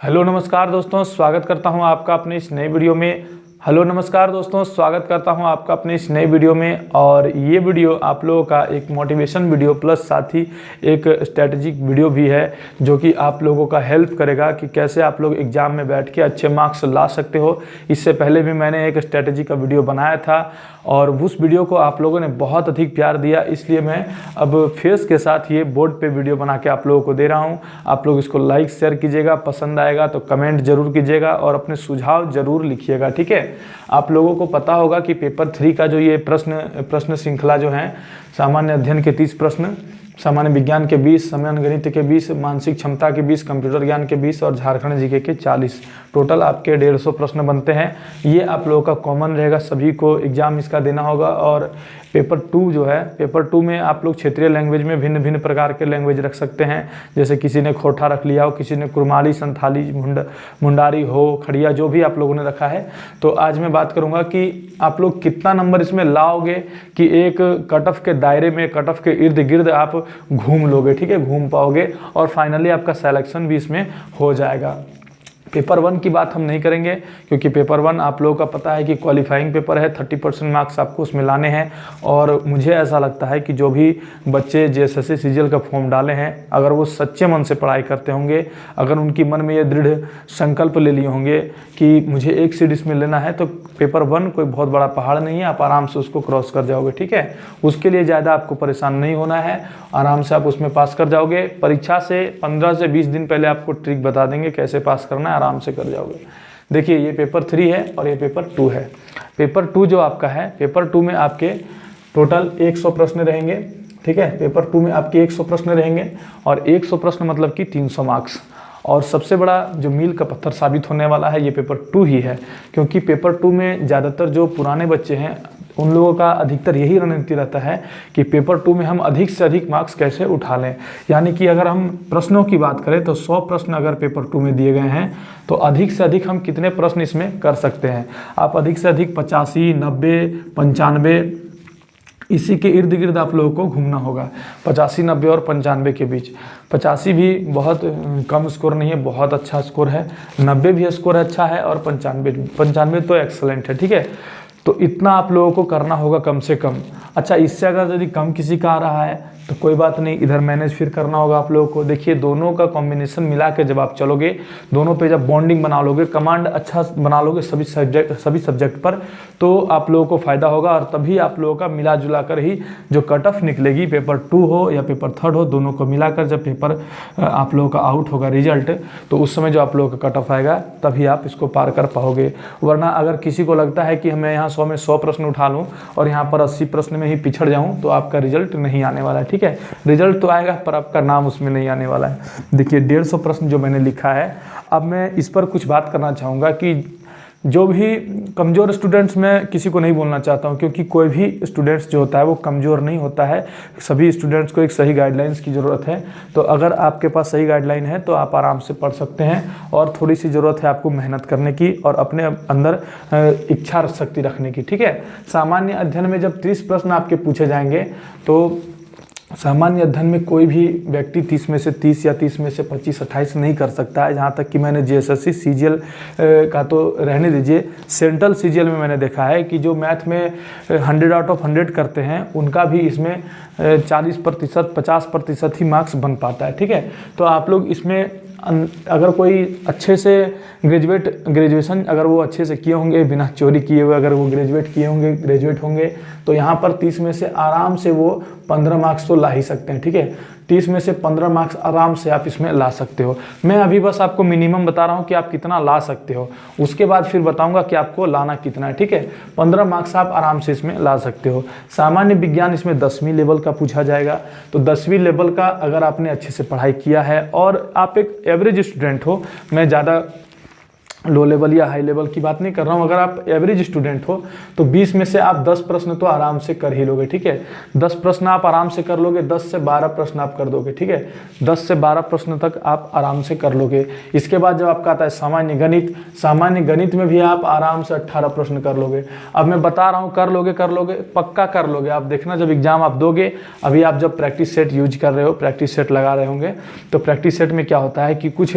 Hello नमस्कार दोस्तों, स्वागत करता हूं आपका अपने इस नई वीडियो में। और ये वीडियो आप लोगों का एक मोटिवेशन वीडियो प्लस साथ ही एक स्ट्रेटेजिक वीडियो भी है, जो कि आप लोगों का हेल्प करेगा कि कैसे आप लोग एग्ज़ाम में बैठ के अच्छे मार्क्स ला सकते हो। इससे पहले भी मैंने एक स्ट्रेटेजी का वीडियो बनाया था और उस वीडियो को आप लोगों ने बहुत अधिक प्यार दिया, इसलिए मैं अब फेस के साथ ये बोर्ड पे वीडियो बना के आप लोगों को दे रहा हूँ। आप लोग इसको लाइक शेयर कीजिएगा, पसंद आएगा तो कमेंट जरूर कीजिएगा और अपने सुझाव जरूर लिखिएगा, ठीक है। आप लोगों को पता होगा कि पेपर 3 का जो ये प्रश्न श्रृंखला जो है, सामान्य अध्ययन के 30 प्रश्न, सामान्य विज्ञान के 20, सामान्य गणित के 20, मानसिक क्षमता के 20, कंप्यूटर ज्ञान के 20 और झारखंड जीके के 40, टोटल आपके 150 प्रश्न बनते हैं। ये आप लोगों का कॉमन रहेगा, सभी को एग्जाम इसका देना होगा। और पेपर 2 जो है, पेपर 2 में आप लोग क्षेत्रीय लैंग्वेज में भिन्न भिन्न प्रकार के लैंग्वेज रख सकते हैं। जैसे किसी ने खोटा रख लिया हो, किसी ने कुरमाली, संथाली, मुंडारी हो, खड़िया, जो भी आप लोगों ने रखा है। तो आज मैं बात करूंगा कि आप लोग कितना नंबर इसमें लाओगे कि एक कट ऑफ के दायरे में, कट ऑफ के इर्द गिर्द आप घूम लोगे, ठीक है, घूम पाओगे और फाइनली आपका सिलेक्शन भी इसमें हो जाएगा। पेपर 1 की बात हम नहीं करेंगे, क्योंकि पेपर 1 आप लोगों का पता है कि क्वालिफाइंग पेपर है, 30% मार्क्स आपको उसमें लाने हैं। और मुझे ऐसा लगता है कि जो भी बच्चे जेएसएससी सीजीएल का फॉर्म डाले हैं, अगर वो सच्चे मन से पढ़ाई करते होंगे, अगर उनकी मन में ये दृढ़ संकल्प ले लिए होंगे कि मुझे एक सीट इसमें लेना है, तो पेपर 1 कोई बहुत बड़ा पहाड़ नहीं है, आप आराम से उसको क्रॉस कर जाओगे, ठीक है। उसके लिए ज़्यादा आपको परेशान नहीं होना है, आराम से आप उसमें पास कर जाओगे। परीक्षा से 15 से 20 दिन पहले आपको ट्रिक बता देंगे कैसे पास करना है, आराम से कर जाओगे। देखिए, ये पेपर 3 है और ये पेपर 2 है। पेपर 2 जो आपका है, पेपर 2 में आपके टोटल 100 प्रश्न रहेंगे, ठीक है। पेपर 2 में आपके 100 प्रश्न रहेंगे और 100 प्रश्न मतलब कि 300 मार्क्स। और सबसे बड़ा जो मील का पत्थर साबित होने वाला है, ये पेपर 2 ही है, क्योंकि पेपर 2 में ज़्यादातर जो पुराने बच्चे हैं उन लोगों का अधिकतर यही रणनीति रहता है कि पेपर 2 में हम अधिक से अधिक मार्क्स कैसे उठा लें। यानी कि अगर हम प्रश्नों की बात करें तो 100 प्रश्न अगर पेपर 2 में दिए गए हैं, तो अधिक से अधिक हम कितने प्रश्न इसमें कर सकते हैं। आप अधिक से अधिक 85, 90, 95 इसी के इर्द गिर्द आप लोगों को घूमना होगा। 85, 90 और 95 के बीच। 85 भी बहुत कम स्कोर नहीं है, बहुत अच्छा स्कोर है। 90 भी स्कोर अच्छा है और 95 तो एक्सलेंट है, ठीक है। तो इतना आप लोगों को करना होगा कम से कम। अच्छा, इससे अगर यदि कम किसी का आ रहा है तो कोई बात नहीं, इधर मैनेज फिर करना होगा आप लोगों को। देखिए, दोनों का कॉम्बिनेशन मिला के जब आप चलोगे, दोनों पे जब बॉन्डिंग बना लोगे, कमांड अच्छा बना लोगे सभी सब्जेक्ट पर, तो आप लोगों को फ़ायदा होगा। और तभी आप लोगों का मिला जुला कर ही जो कट ऑफ निकलेगी, पेपर 2 हो या पेपर 3 हो, दोनों को मिलाकर जब पेपर आप लोगों का आउट होगा रिजल्ट, तो उस समय जो आप लोगों का कट ऑफ आएगा तभी आप इसको पार कर पाओगे। वरना अगर किसी को लगता है कि मैं यहाँ 100 में 100 प्रश्न उठा लूँ और यहाँ पर 80 प्रश्न में ही पिछड़ जाऊँ, तो आपका रिजल्ट नहीं आने वाला है, ठीक है। रिजल्ट तो आएगा पर आपका नाम उसमें नहीं आने वाला है। देखिए, 150 प्रश्न जो मैंने लिखा है, अब मैं इस पर कुछ बात करना चाहूँगा कि जो भी कमज़ोर स्टूडेंट्स, मैं किसी को नहीं बोलना चाहता हूँ, क्योंकि कोई भी स्टूडेंट्स जो होता है वो कमज़ोर नहीं होता है। सभी स्टूडेंट्स को एक सही गाइडलाइंस की ज़रूरत है। तो अगर आपके पास सही गाइडलाइन है तो आप आराम से पढ़ सकते हैं। और थोड़ी सी ज़रूरत है आपको मेहनत करने की और अपने अंदर इच्छा शक्ति रखने की, ठीक है। सामान्य अध्ययन में जब 30 प्रश्न आपके पूछे जाएंगे, तो सामान्य अध्ययन में कोई भी व्यक्ति 30 में से 30 या 30 में से 25, 28 नहीं कर सकता है। जहाँ तक कि मैंने जेएसएससी सीजीएल का तो रहने दीजिए, सेंट्रल सीजीएल में मैंने देखा है कि जो मैथ में 100 आउट ऑफ 100 करते हैं, उनका भी इसमें 40%, 50% ही मार्क्स बन पाता है, ठीक है। तो आप लोग इसमें अगर कोई अच्छे से ग्रेजुएशन अगर वो अच्छे से किए होंगे, बिना चोरी किए हुए अगर वो ग्रेजुएट होंगे, तो यहाँ पर 30 में से आराम से वो 15 मार्क्स तो ला ही सकते हैं, ठीक है। 30 में से 15 मार्क्स आराम से आप इसमें ला सकते हो। मैं अभी बस आपको मिनिमम बता रहा हूँ कि आप कितना ला सकते हो, उसके बाद फिर बताऊँगा कि आपको लाना कितना है, ठीक है। 15 मार्क्स आप आराम से इसमें ला सकते हो। सामान्य विज्ञान इसमें 10वीं लेवल का पूछा जाएगा। तो 10वीं लेवल का अगर आपने अच्छे से पढ़ाई किया है और आप एक एवरेज स्टूडेंट हो, मैं ज़्यादा लो लेवल या हाई लेवल की बात नहीं कर रहा हूँ। अगर आप एवरेज स्टूडेंट हो तो 20 में से आप 10 प्रश्न तो आराम से कर ही लोगे, ठीक है। 10 प्रश्न आप आराम से कर लोगे, 10 से 12 प्रश्न आप कर दोगे, ठीक है। 10 से 12 प्रश्न तक आप आराम से कर लोगे। इसके बाद जब आपका आता है सामान्य गणित, सामान्य गणित में भी आप आराम से 18 प्रश्न कर लोगे। अब मैं बता रहा हूँ कर लोगे पक्का कर लोगे। आप देखना जब एग्जाम आप दोगे, अभी आप जब प्रैक्टिस सेट यूज कर रहे हो, प्रैक्टिस सेट लगा रहे होंगे, तो प्रैक्टिस सेट में क्या होता है कि कुछ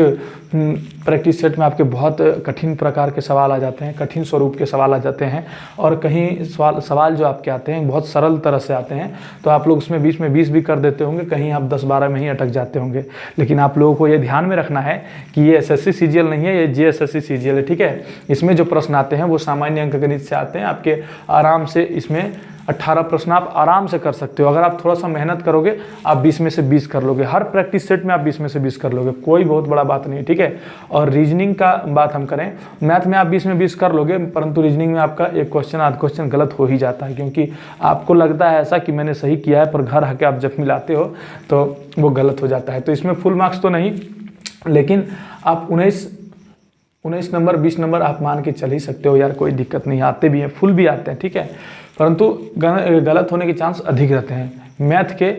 प्रैक्टिस सेट में आपके बहुत कठिन प्रकार के सवाल आ जाते हैं, कठिन स्वरूप के सवाल आ जाते हैं, और कहीं सवाल जो आपके आते हैं बहुत सरल तरह से आते हैं, तो आप लोग उसमें 20 में 20 भी कर देते होंगे, कहीं आप 10-12 में ही अटक जाते होंगे। लेकिन आप लोगों को ये ध्यान में रखना है कि ये SSC CGL नहीं है, ये JSSC CGL है, ठीक है। इसमें जो प्रश्न आते हैं वो सामान्य अंक गणित से आते हैं। आपके आराम से इसमें 18 प्रश्न आप आराम से कर सकते हो। अगर आप थोड़ा सा मेहनत करोगे आप 20 में से 20 कर लोगे। हर प्रैक्टिस सेट में आप 20 में से 20 कर लोगे, कोई बहुत बड़ा बात नहीं, ठीक है। और रीजनिंग का बात हम करें, मैथ में आप 20 में 20 कर लोगे, परंतु रीजनिंग में आपका एक क्वेश्चन आध क्वेश्चन गलत हो ही जाता है, क्योंकि आपको लगता है ऐसा कि मैंने सही किया है, पर घर आके आप जब मिलाते हो तो वो गलत हो जाता है। तो इसमें फुल मार्क्स तो नहीं, लेकिन आप 19 नंबर 20 नंबर आप मान के चल ही सकते हो यार, कोई दिक्कत नहीं। आते भी हैं, फुल भी आते हैं, ठीक है, परंतु गलत होने के चांस अधिक रहते हैं मैथ के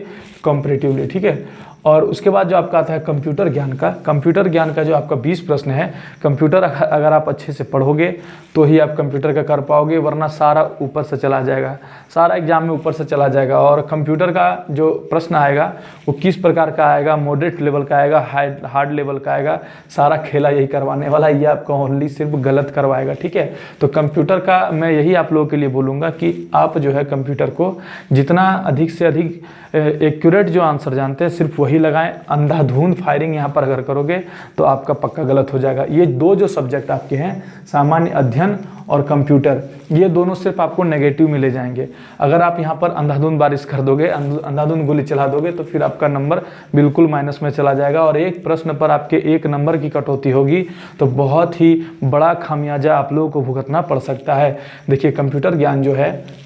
कंपैरेटिवली, ठीक है। और उसके बाद जो आपका आता है कंप्यूटर ज्ञान का जो आपका 20 प्रश्न है, कंप्यूटर अगर आप अच्छे से पढ़ोगे तो ही आप कंप्यूटर का कर पाओगे, वरना सारा ऊपर से चला जाएगा, सारा एग्जाम में ऊपर से चला जाएगा। और कंप्यूटर का जो प्रश्न आएगा वो किस प्रकार का आएगा, मॉडरेट लेवल का आएगा, हार्ड लेवल का आएगा, सारा खेला यही करवाने वाला, ये आपका ओनली सिर्फ गलत करवाएगा, ठीक है। तो कंप्यूटर का मैं यही आप लोगों के लिए बोलूँगा कि आप जो है कंप्यूटर को जितना अधिक से अधिक एक्यूरेट जो आंसर जानते हैं सिर्फ वही लगाएं। अंधाधुंध फायरिंग यहाँ पर अगर करोगे तो आपका पक्का गलत हो जाएगा। ये दो जो सब्जेक्ट आपके हैं, सामान्य अध्ययन और कंप्यूटर, ये दोनों सिर्फ आपको नेगेटिव मिले जाएंगे। अगर आप यहाँ पर अंधाधुंध बारिश कर दोगे, अंधाधुंध गोली चला दोगे, तो फिर आपका नंबर बिल्कुल माइनस में चला जाएगा और एक प्रश्न पर आपके 1 नंबर की कटौती होगी तो बहुत ही बड़ा खामियाजा आप लोगों को भुगतना पड़ सकता है। देखिए कंप्यूटर ज्ञान जो है,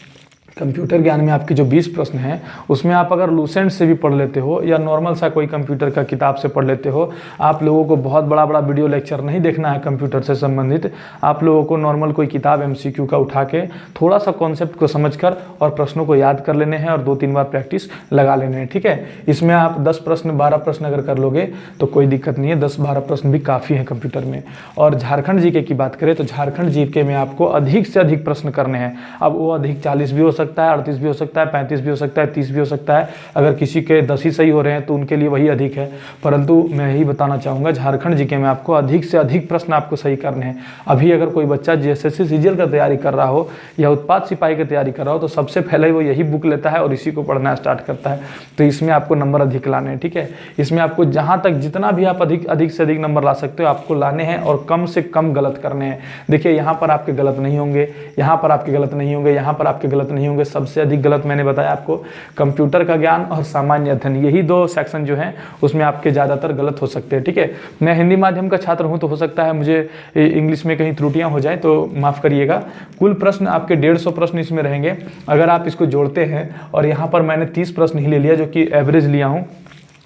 कंप्यूटर ज्ञान में आपके जो 20 प्रश्न हैं उसमें आप अगर लूसेंट से भी पढ़ लेते हो या नॉर्मल सा कोई कंप्यूटर का किताब से पढ़ लेते हो, आप लोगों को बहुत बड़ा वीडियो लेक्चर नहीं देखना है कंप्यूटर से संबंधित। आप लोगों को नॉर्मल कोई किताब MCQ का उठा के थोड़ा सा कॉन्सेप्ट को समझकर और प्रश्नों को याद कर लेने हैं और 2-3 बार प्रैक्टिस लगा लेने हैं, ठीक है। इसमें आप 10 प्रश्न 12 प्रश्न अगर कर लोगे तो कोई दिक्कत नहीं है, 10-12 प्रश्न भी काफ़ी हैं कंप्यूटर में। और झारखंड GK की बात करें तो झारखंड GK में आपको अधिक से अधिक प्रश्न करने हैं। अब वो अधिक 40 भी हो सकता है, 38 भी हो सकता है, 35 भी हो सकता है, 30 भी हो सकता है। अगर किसी के 10 ही सही हो रहे हैं तो उनके लिए वही अधिक है, परंतु मैं यही बताना चाहूँगा झारखंड GK में आपको अधिक से अधिक प्रश्न आपको सही करने हैं। अभी अगर कोई बच्चा JSSC CGL का तैयारी कर रहा हो या उत्पाद सिपाही की तैयारी कर रहा हो तो सबसे पहले वो यही बुक लेता है और इसी को पढ़ना स्टार्ट करता है। तो इसमें आपको नंबर अधिक लाने हैं, ठीक है। इसमें आपको जहाँ तक जितना भी आप अधिक से अधिक नंबर ला सकते हो आपको लाने हैं और कम से कम गलत करने हैं। देखिए यहाँ पर आपके गलत नहीं होंगे, यहाँ पर आपके गलत नहीं होंगे, यहाँ पर आपके गलत नहीं होंगे। सबसे अधिक गलत मैंने बताया आपको कंप्यूटर का ज्ञान और सामान्य अध्ययन, यही 2 सेक्शन जो हैं उसमें आपके ज़्यादातर गलत हो सकते हैं, ठीक है। मैं हिंदी माध्यम का छात्र हूं तो हो सकता है मुझे इंग्लिश में कहीं त्रुटियां हो जाए तो माफ़ करिएगा। कुल प्रश्न आपके 150 प्रश्न इसमें रहेंगे। अगर आप इसको जोड़ते हैं और यहाँ पर मैंने 30 प्रश्न ही ले लिया जो कि एवरेज लिया हूँ,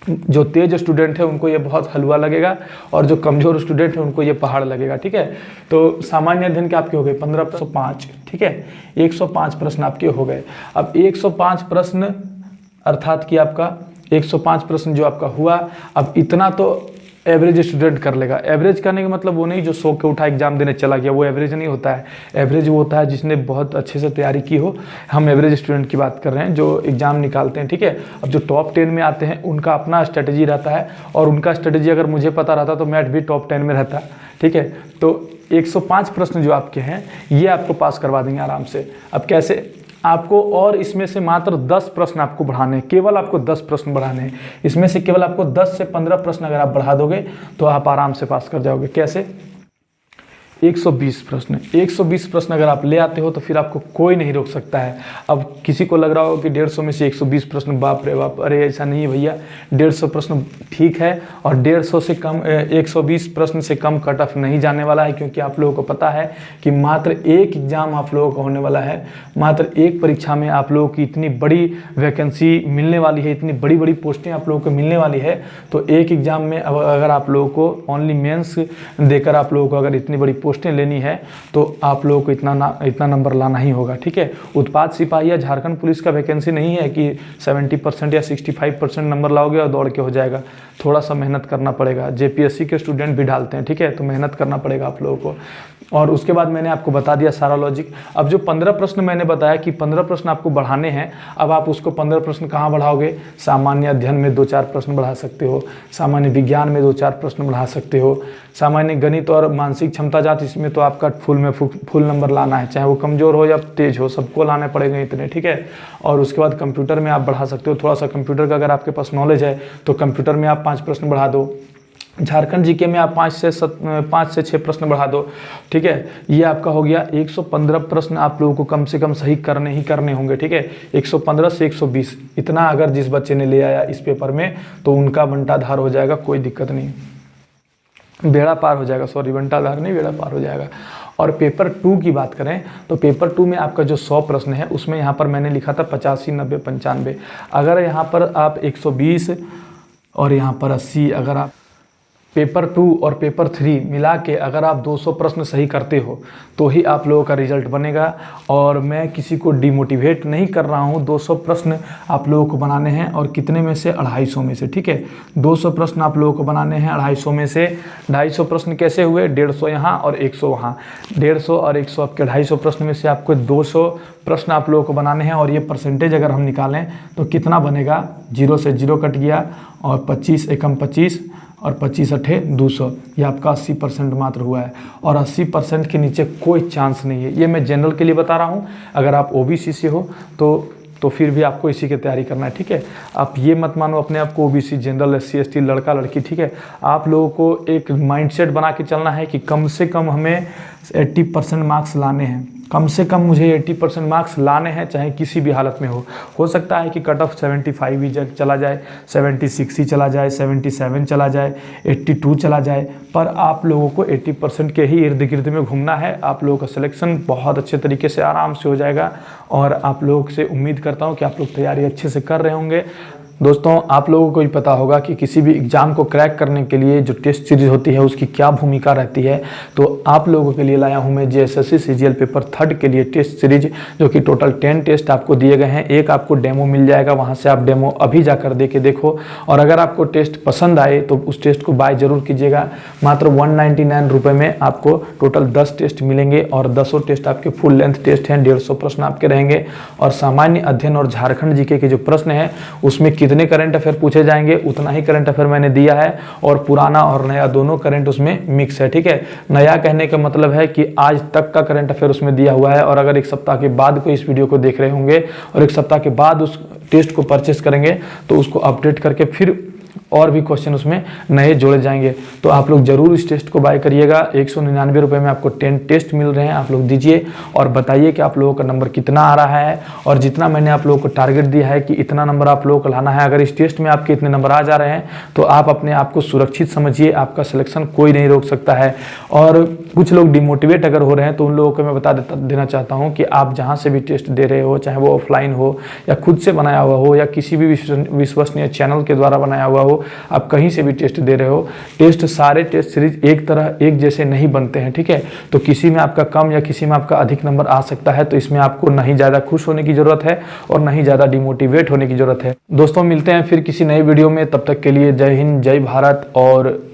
जो तेज स्टूडेंट है उनको ये बहुत हलवा लगेगा और जो कमज़ोर स्टूडेंट है उनको ये पहाड़ लगेगा, ठीक है। तो सामान्य अध्ययन के आपके हो गए 1505, ठीक है। 105 प्रश्न आपके हो गए। अब 105 प्रश्न अर्थात कि आपका 105 प्रश्न जो आपका हुआ, अब इतना तो एवरेज स्टूडेंट कर लेगा। एवरेज करने का मतलब वो नहीं जो 100 के उठा एग्जाम देने चला गया, वो एवरेज नहीं होता है। एवरेज वो होता है जिसने बहुत अच्छे से तैयारी की हो। हम एवरेज स्टूडेंट की बात कर रहे हैं जो एग्जाम निकालते हैं, ठीक है। अब जो टॉप 10 में आते हैं उनका अपना स्ट्रेटजी रहता है और उनका स्ट्रेटजी अगर मुझे पता रहता तो मैं भी टॉप 10 में रहता, ठीक है। तो 105 प्रश्न जो आपके हैं ये आपको पास करवा देंगे आराम से। अब कैसे आपको, और इसमें से मात्र 10 प्रश्न आपको बढ़ाने हैं, केवल आपको 10 प्रश्न बढ़ाने हैं। इसमें से केवल आपको 10 से 15 प्रश्न अगर आप बढ़ा दोगे तो आप आराम से पास कर जाओगे। कैसे? 120 प्रश्न, 120 प्रश्न अगर आप ले आते हो तो फिर आपको कोई नहीं रोक सकता है। अब किसी को लग रहा हो कि 150 में से 120 प्रश्न, बाप रे बाप, अरे ऐसा नहीं है भैया, 150 प्रश्न ठीक है, और 150 से कम 120 प्रश्न से कम कट ऑफ नहीं जाने वाला है, क्योंकि आप लोगों को पता है कि मात्र एक एग्जाम आप लोगों का होने वाला है, मात्र एक परीक्षा में आप लोगों की इतनी बड़ी वैकेंसी मिलने वाली है, इतनी बड़ी बड़ी पोस्टें आप लोगों को मिलने वाली है। तो एक एग्जाम में अगर आप लोगों को ओनली मेंस देकर आप लोगों को अगर इतनी बड़ी पोस्टें लेनी है तो आप लोगों को इतना नंबर लाना ही होगा, ठीक है। उत्पाद सिपाही या झारखंड पुलिस का वैकेंसी नहीं है कि 70% या 65% नंबर लाओगे और दौड़ के हो जाएगा। थोड़ा सा मेहनत करना पड़ेगा। जेपीएससी के स्टूडेंट भी डालते हैं, ठीक है, तो मेहनत करना पड़ेगा आप लोगों को। और उसके बाद मैंने आपको बता दिया सारा लॉजिक। अब जो 15 प्रश्न मैंने बताया कि 15 प्रश्न आपको बढ़ाने हैं, अब आप उसको 15 प्रश्न कहाँ बढ़ाओगे? सामान्य अध्ययन में 2-4 प्रश्न बढ़ा सकते हो, सामान्य विज्ञान में 2-4 प्रश्न बढ़ा सकते हो, सामान्य गणित और मानसिक क्षमता जांच, इसमें तो आपका फुल नंबर लाना है, चाहे वो कमज़ोर हो या तेज हो, सबको लाने पड़ेंगे इतने, ठीक है। और उसके बाद कंप्यूटर में आप बढ़ा सकते हो, थोड़ा सा कंप्यूटर का अगर आपके पास नॉलेज है तो कंप्यूटर में आप 5 प्रश्न बढ़ा दो। झारखंड जीके में आप 5 से 6 प्रश्न बढ़ा दो, ठीक है। ये आपका हो गया 115 प्रश्न आप लोगों को कम से कम सही करने होंगे, ठीक है। 115 से 120 इतना अगर जिस बच्चे ने ले आया इस पेपर में तो उनका बंटाधार हो जाएगा, कोई दिक्कत नहीं, बेड़ा पार हो जाएगा, सॉरी बंटाधार नहीं, बेड़ा पार हो जाएगा। और पेपर 2 की बात करें तो पेपर 2 में आपका जो 100 प्रश्न है उसमें यहाँ पर मैंने लिखा था 85, 90, 95। अगर यहाँ पर आप 120 और यहाँ पर 80, अगर आप पेपर 2 और पेपर 3 मिला के अगर आप 200 प्रश्न सही करते हो तो ही आप लोगों का रिजल्ट बनेगा। और मैं किसी को डिमोटिवेट नहीं कर रहा हूँ, 200 प्रश्न आप लोगों को बनाने हैं, और कितने में से? 250 में से, ठीक है। 200 प्रश्न आप लोगों को बनाने हैं 250 में से। 250 प्रश्न कैसे हुए? 150 यहाँ और 100 वहाँ, 150 और 100 आपके 250 प्रश्न में से आपको 200 प्रश्न आप लोगों को बनाने हैं। और ये परसेंटेज अगर हम निकालें तो कितना बनेगा? 0 से 0 कट गया, और 25 एकम 25 और 25 अठे 200, ये आपका 80% मात्र हुआ है। और 80% के नीचे कोई चांस नहीं है। ये मैं जनरल के लिए बता रहा हूँ, अगर आप ओबीसी से हो तो फिर भी आपको इसी की तैयारी करना है, ठीक है। आप ये मत मानो अपने आप को ओबीसी, जनरल, SC ST, लड़का लड़की, ठीक है। आप लोगों को एक माइंडसेट बना के चलना है कि कम से कम हमें 80% मार्क्स लाने हैं, कम से कम मुझे 80% मार्क्स लाने हैं, चाहे किसी भी हालत में हो सकता है कि कट ऑफ 75 ही चला जाए, 76 ही चला जाए, 77 चला जाए, 82 चला जाए, पर आप लोगों को 80% के ही इर्द गिर्द में घूमना है। आप लोगों का सिलेक्शन बहुत अच्छे तरीके से आराम से हो जाएगा। और आप लोगों से उम्मीद करता हूँ कि आप लोग तैयारी अच्छे से कर रहे होंगे। दोस्तों, आप लोगों को भी पता होगा कि किसी भी एग्ज़ाम को क्रैक करने के लिए जो टेस्ट सीरीज होती है उसकी क्या भूमिका रहती है। तो आप लोगों के लिए लाया हूं मैं JSSC CGL पेपर 3 के लिए टेस्ट सीरीज, जो कि टोटल 10 टेस्ट आपको दिए गए हैं। एक आपको डेमो मिल जाएगा, वहां से आप डेमो अभी जाकर दे के देखो। और अगर आपको टेस्ट पसंद आए तो उस टेस्ट को बाय जरूर कीजिएगा। मात्र 199 रुपये में आपको टोटल 10 टेस्ट मिलेंगे, और 10 टेस्ट आपके फुल लेंथ टेस्ट हैं, 150 प्रश्न आपके रहेंगे। और सामान्य अध्ययन और झारखंड जीके के जो प्रश्न हैं उसमें कितने करंट अफेयर पूछे जाएंगे उतना ही करंट अफेयर मैंने दिया है, और पुराना और नया दोनों करंट उसमें मिक्स है, ठीक है। नया कहने का मतलब है कि आज तक का करंट अफेयर उसमें दिया हुआ है, और अगर एक सप्ताह के बाद कोई इस वीडियो को देख रहे होंगे और एक सप्ताह के बाद उस टेस्ट को परचेस करेंगे तो उसको अपडेट करके फिर और भी क्वेश्चन उसमें नए जोड़े जाएंगे। तो आप लोग जरूर इस टेस्ट को बाय करिएगा। 199 रुपये में आपको 10 टेस्ट मिल रहे हैं। आप लोग दीजिए और बताइए कि आप लोगों का नंबर कितना आ रहा है, और जितना मैंने आप लोगों को टारगेट दिया है कि इतना नंबर आप लोगों को लाना है, अगर इस टेस्ट में आपके इतने नंबर आ जा रहे हैं तो आप अपने आप को सुरक्षित समझिए, आपका सिलेक्शन कोई नहीं रोक सकता है। और कुछ लोग डिमोटिवेट अगर हो रहे हैं तो उन लोगों को मैं बता देना चाहता हूँ कि आप जहाँ से भी टेस्ट दे रहे हो, चाहे वो ऑफलाइन हो या खुद से बनाया हुआ हो या किसी भी विश्वसनीय चैनल के द्वारा बनाया हुआ हो, आप कहीं से भी टेस्ट दे रहे हो, टेस्ट सारे टेस्ट सीरीज एक जैसे नहीं बनते हैं, ठीक है। तो किसी में आपका कम या किसी में आपका अधिक नंबर आ सकता है, तो इसमें आपको नहीं ज़्यादा खुश होने की ज़रूरत है और नहीं ज़्यादा डिमोटिवेट होने की ज़रूरत है। दोस्तों, मिलते हैं फिर किसी नई वीडियो में, तब तक के लिए जय हिंद, जय भारत। और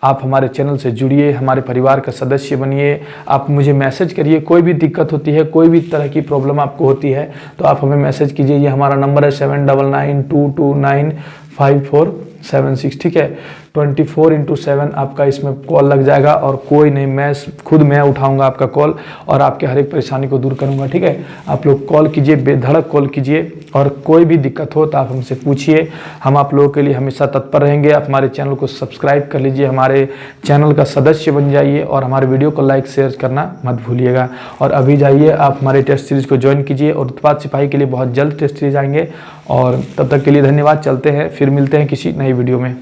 आप हमारे चैनल से जुड़िए, हमारे परिवार का सदस्य बनिए। आप मुझे मैसेज करिए, कोई भी दिक्कत होती है, कोई भी तरह की प्रॉब्लम आपको होती है तो आप हमें मैसेज कीजिए। ये हमारा नंबर है 7992295476, ठीक है। 24/7 आपका इसमें कॉल लग जाएगा और कोई नहीं, मैं उठाऊंगा आपका कॉल और आपके हर एक परेशानी को दूर करूंगा। ठीक है, आप लोग कॉल कीजिए, बेधड़क कॉल कीजिए और कोई भी दिक्कत हो तो आप हमसे पूछिए, हम आप लोगों के लिए हमेशा तत्पर रहेंगे। आप हमारे चैनल को सब्सक्राइब कर लीजिए, हमारे चैनल का सदस्य बन जाइए और हमारे वीडियो को लाइक शेयर करना मत भूलिएगा। और अभी जाइए आप हमारे टेस्ट सीरीज को ज्वाइन कीजिए और उत्पाद सिपाही के लिए बहुत जल्द टेस्ट सीरीज आएंगे। और तब तक के लिए धन्यवाद, चलते हैं, फिर मिलते हैं किसी नई वीडियो में।